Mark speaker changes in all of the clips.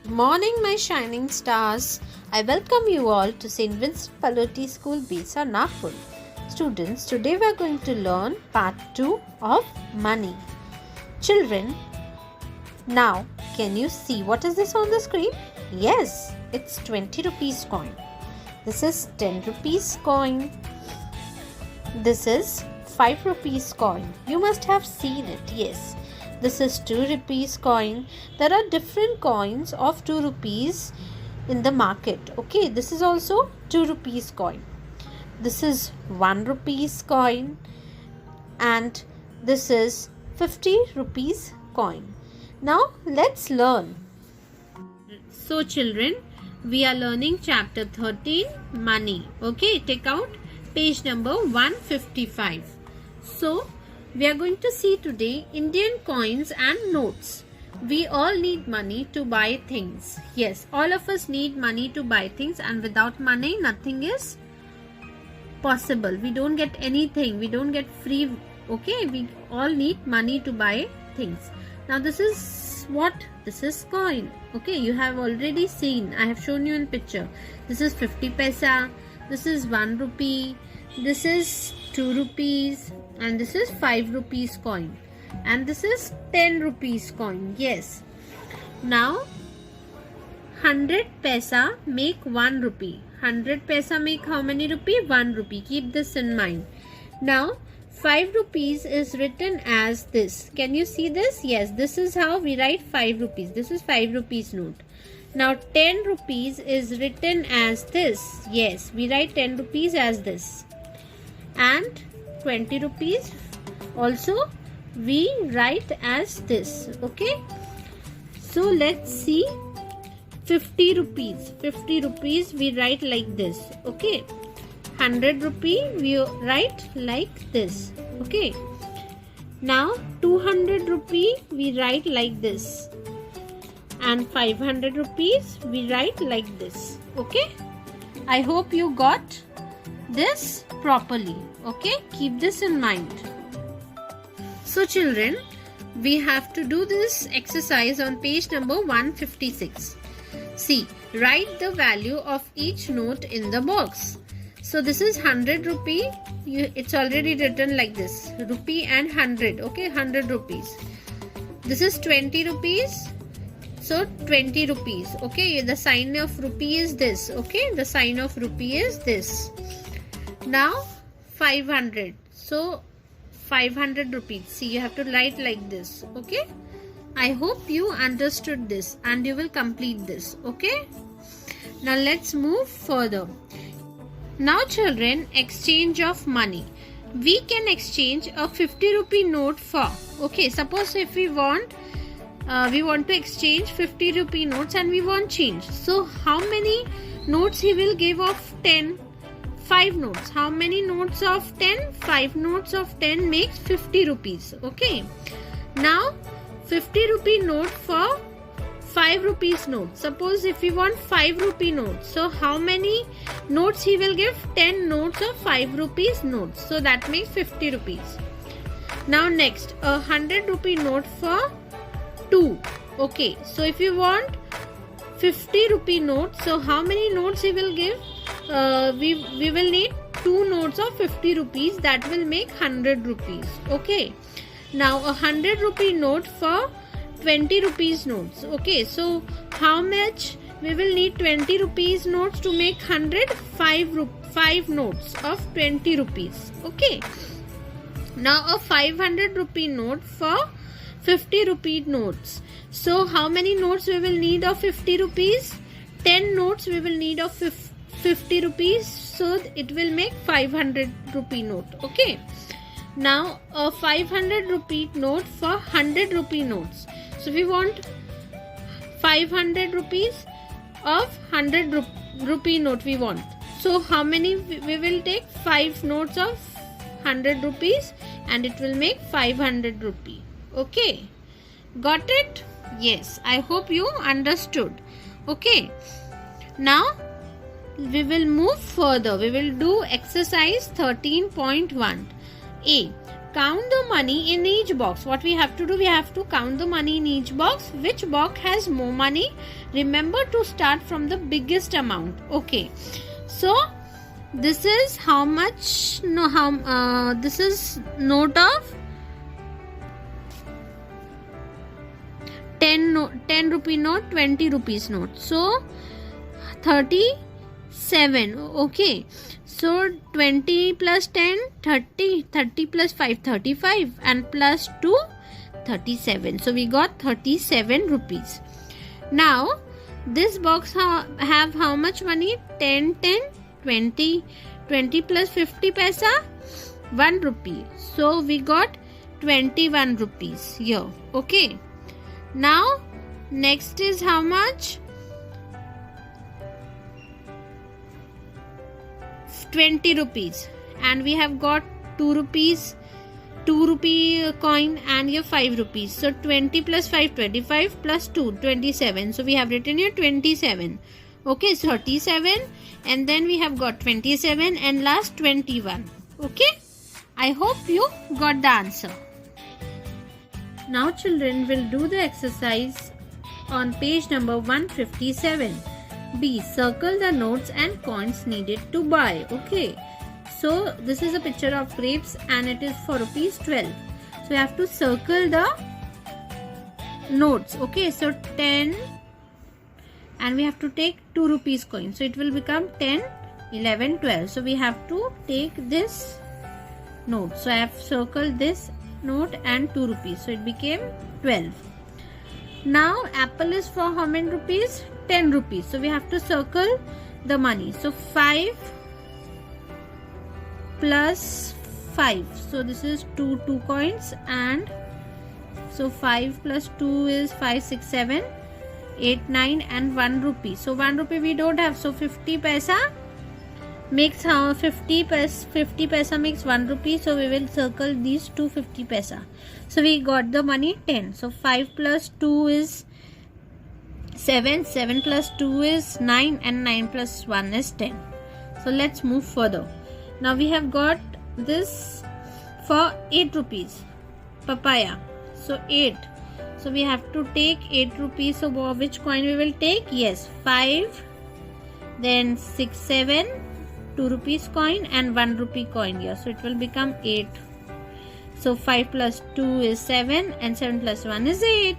Speaker 1: morning, my shining stars. I welcome you all to St. Vincent Pallotti School, Bisa, Nagpur. Students, today we are going to learn part 2 of money. Children, now can you see what is this on the screen? Yes, it's 20 rupees coin. This is 10 rupees coin. This is 5 rupees coin. You must have seen it, yes. This is 2 rupees coin. There are different coins of 2 rupees in the market. Okay, this is also 2 rupees coin. This is 1 rupees coin and this is 50 rupees coin. Now let's learn. So children, we are learning chapter 13, money. Okay, take out page number 155. So we are going to see today Indian coins and notes. We all need money to buy things. Yes, all of us need money to buy things, and without money nothing is possible. We don't get anything. We don't get free. Okay, we all need money to buy things. Now this is what? This is coin. Okay, you have already seen. I have shown you in picture. This is 50 paisa. This is 1 rupee. This is 2 rupees. And this is 5 rupees coin. And this is 10 rupees coin. Yes. Now 100 paisa make 1 rupee. 100 paisa make how many rupee? 1 rupee. Keep this in mind. Now 5 rupees is written as this. Can you see this? Yes, this is how we write 5 rupees. This is 5 rupees note. Now 10 rupees is written as this. Yes, we write 10 rupees as this. And 20 rupees also we write as this. Okay, so let's see 50 rupees. 50 rupees we write like this. Okay, 100 rupee we write like this. Okay, now 200 rupee we write like this, and 500 rupees we write like this. Okay, I hope you got this properly. Okay, keep this in mind. So children, we have to do this exercise on page number 156. See, write the value of each note in the box. So this is 100 rupee. It's already written like this, rupee and 100. Okay, 100 rupees. This is 20 rupees. So 20 rupees. Okay, the sign of rupee is this. Okay, the sign of rupee is this. Now 500. So 500 rupees. See, you have to write like this. Okay, I hope you understood this and you will complete this. Okay, now let's move further. Now children, exchange of money. We can exchange a 50 rupee note for, okay, suppose if we want to exchange 50 rupee notes and we want change. So how many notes he will give of 10? 5 notes. How many notes of 10? 5 notes of 10 makes 50 rupees. Okay. Now 50 rupee note for 5 rupees note. Suppose if we want 5 rupee notes. So how many notes he will give? 10 notes of 5 rupees notes. So that makes 50 rupees. Now next, a 100 rupee note for 2. Okay. So if you want 50 rupee notes, so how many notes he will give? We will need 2 notes of 50 rupees. That will make 100 rupees. Okay. Now a 100 rupee note for 20 rupees notes. Okay. So how much we will need 20 rupees notes to make 100? 5 notes of 20 rupees. Okay. Now a 500 rupee note for 50 rupee notes. So how many notes we will need of 50 rupees? 10 notes we will need of 50 rupees. So it will make 500 rupee note. Okay. Now a 500 rupee note for 100 rupee notes. So we want 500 rupees of 100 rupee note we want. So how many we will take? 5 notes of 100 rupees and it will make 500 rupee. Okay. Got it? Yes. I hope you understood. Okay. Now we will move further. We will do exercise 13.1. A. count the money in each box. What we have to do, we have to count the money in each box. Which box has more money? Remember to start from the biggest amount. Okay, so this is how much, this is note of 10 rupee note, 20 rupees note. So 37. Okay, so 20 plus 10, 30, 30 plus 5, 35, and plus 2, 37. So we got 37 rupees. Now this box have how much money? 10, 10, 20, 20 plus 50 paisa, 1 rupee. So we got 21 rupees here. Okay, now next is how much? 20 rupees, and we have got 2 rupees, 2 rupee coin, and here 5 rupees. So 20 plus 5, 25, plus 2, 27. So we have written here 27. Okay, so 37, and then we have got 27, and last 21. Okay, I hope you got the answer. Now children will do the exercise on page number 157. B. Circle the notes and coins needed to buy. Okay, so this is a picture of grapes and it is for rupees 12. So we have to circle the notes. Okay, so 10, and we have to take 2 rupees coin. So it will become 10, 11, 12. So we have to take this note. So I have circled this note and 2 rupees. So it became 12. Now apple is for how many rupees? 10 rupees. So we have to circle the money. So 5 plus 5. So this is 2 coins, and so 5 plus 2 is 5, 6, 7, 8, 9, and 1 rupee. So 1 rupee we don't have. So 50 paisa makes 50 paisa makes 1 rupee. So we will circle these 250 paisa. So we got the money 10. So 5 plus 2 is 7, 7 plus 2 is 9, and 9 plus 1 is 10. So let's move further. Now we have got this for 8 rupees papaya. So 8. So we have to take 8 rupees. So which coin we will take? Yes, 5, then 6, 7, 2 rupees coin, and 1 rupee coin here. So it will become 8. So 5 plus 2 is 7, and 7 plus 1 is 8.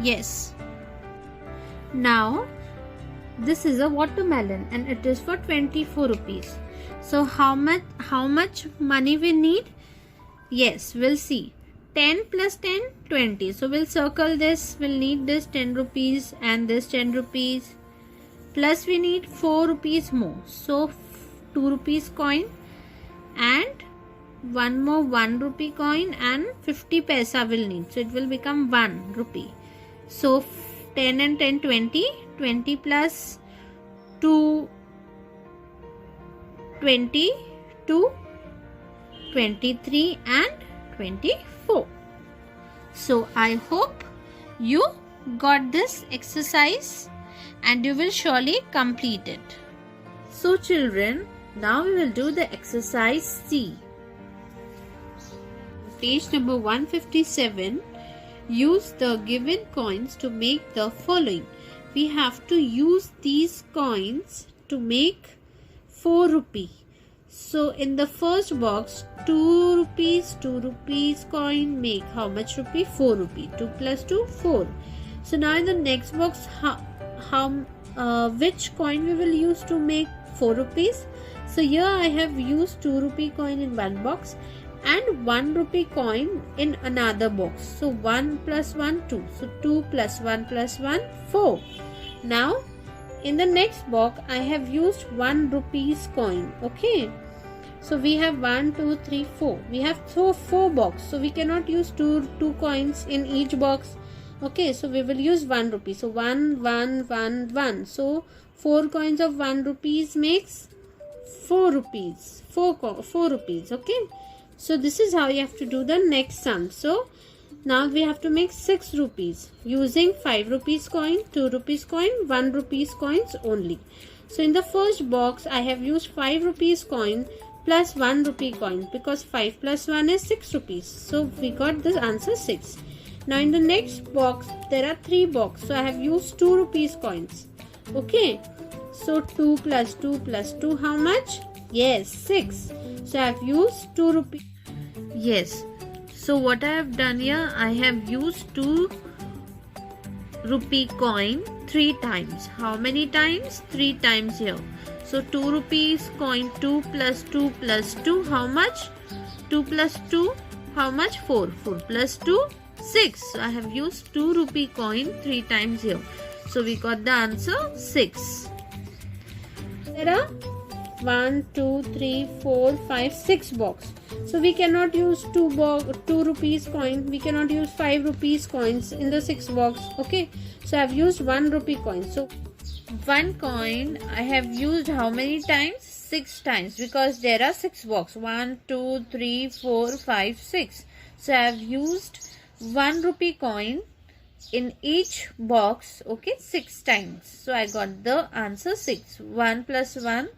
Speaker 1: Yes. Now this is a watermelon and it is for 24 rupees. So how much money we need? Yes, we'll see. 10 plus 10, 20. So we'll circle this. We'll need this 10 rupees and this 10 rupees. Plus we need 4 rupees more. So 2 rupees coin and one more 1 rupee coin, and 50 paisa will need. So it will become 1 rupee. So 10 and 10, 20. 20 plus 2, 22, 23, and 24. So I hope you got this exercise and you will surely complete it. So children, now we will do the exercise C. Page number 157. Use the given coins to make the following. We have to use these coins to make 4 rupee. So in the first box, 2 rupees coin make how much rupee? 4 rupee. 2 plus 2, 4. So now in the next box, which coin we will use to make 4 rupees? So here I have used 2 rupee coin in one box and 1 rupee coin in another box. So 1 plus 1, 2. So 2 plus 1 plus 1, 4. Now in the next box I have used 1 rupees coin. Okay, so we have 1, 2, 3, 4. We have 4 box. So we cannot use two coins in each box. Okay, so we will use 1 rupee. So 1, 1, 1, 1. So 4 coins of 1 rupees makes 4 rupees. 4 rupees. Okay. So this is how you have to do the next sum. So now we have to make 6 rupees using 5 rupees coin, 2 rupees coin, 1 rupees coins only. So in the first box I have used 5 rupees coin plus 1 rupee coin, because 5 plus 1 is 6 rupees. So we got this answer 6. Now in the next box there are 3 boxes. So I have used 2 rupees coins. Okay. So 2 plus 2 plus 2, how much? Yes, 6. So I have used 2 rupees. Yes. So what I have done here, I have used 2 rupee coin 3 times. How many times? 3 times here. So 2 rupees coin, 2 plus 2 plus 2, how much? 2 plus 2, how much? 4. 4 plus 2, 6. So I have used 2 rupee coin 3 times here. So we got the answer 6. There are 1, 2, 3, 4, 5, 6 box. So we cannot use 2 rupees coin. We cannot use 5 rupees coins in the 6 box. Okay. So I have used 1 rupee coin. So 1 coin I have used how many times? 6 times, because there are 6 box. 1, 2, 3, 4, 5, 6. So I have used 1 rupee coin in each box. Okay, 6 times. So I got the answer 6. 1 plus 1,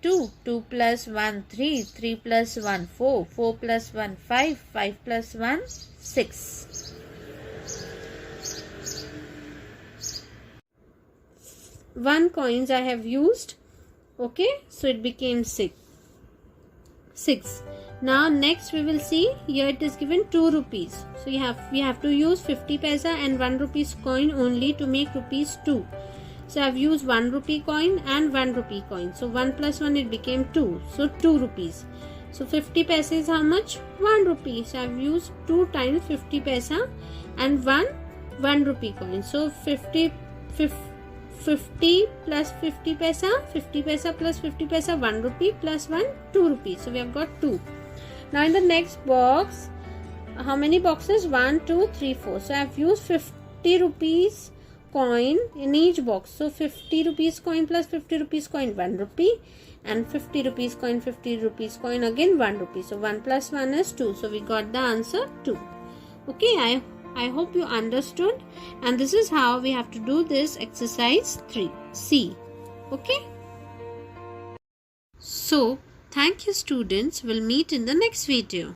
Speaker 1: 2. 2 plus 1, 3. 3 plus 1, 4. 4 plus 1, 5. 5 plus 1, 6. 1 coins I have used. Okay, so it became 6. Now next we will see, here it is given 2 rupees. So we have to use 50 paisa and 1 rupees coin only to make rupees 2. So I have used 1 rupee coin and 1 rupee coin. So 1 plus 1, it became 2. So 2 rupees. So 50 paisa is how much? 1 rupee. So I have used 2 times 50 paisa and 1 rupee coin. So 50 plus 50 paisa, 50 paisa plus 50 paisa, 1 rupee plus 1, 2 rupees. So we have got 2. Now in the next box, how many boxes? 1, 2, 3, 4. So I have used 50 rupees coin in each box. So 50 rupees coin plus 50 rupees coin, 1 rupee, and 50 rupees coin, 50 rupees coin, again 1 rupee. So 1 plus 1 is 2. So we got the answer 2. Okay, I hope you understood, and this is how we have to do this exercise 3C. Okay. So thank you students. We'll meet in the next video.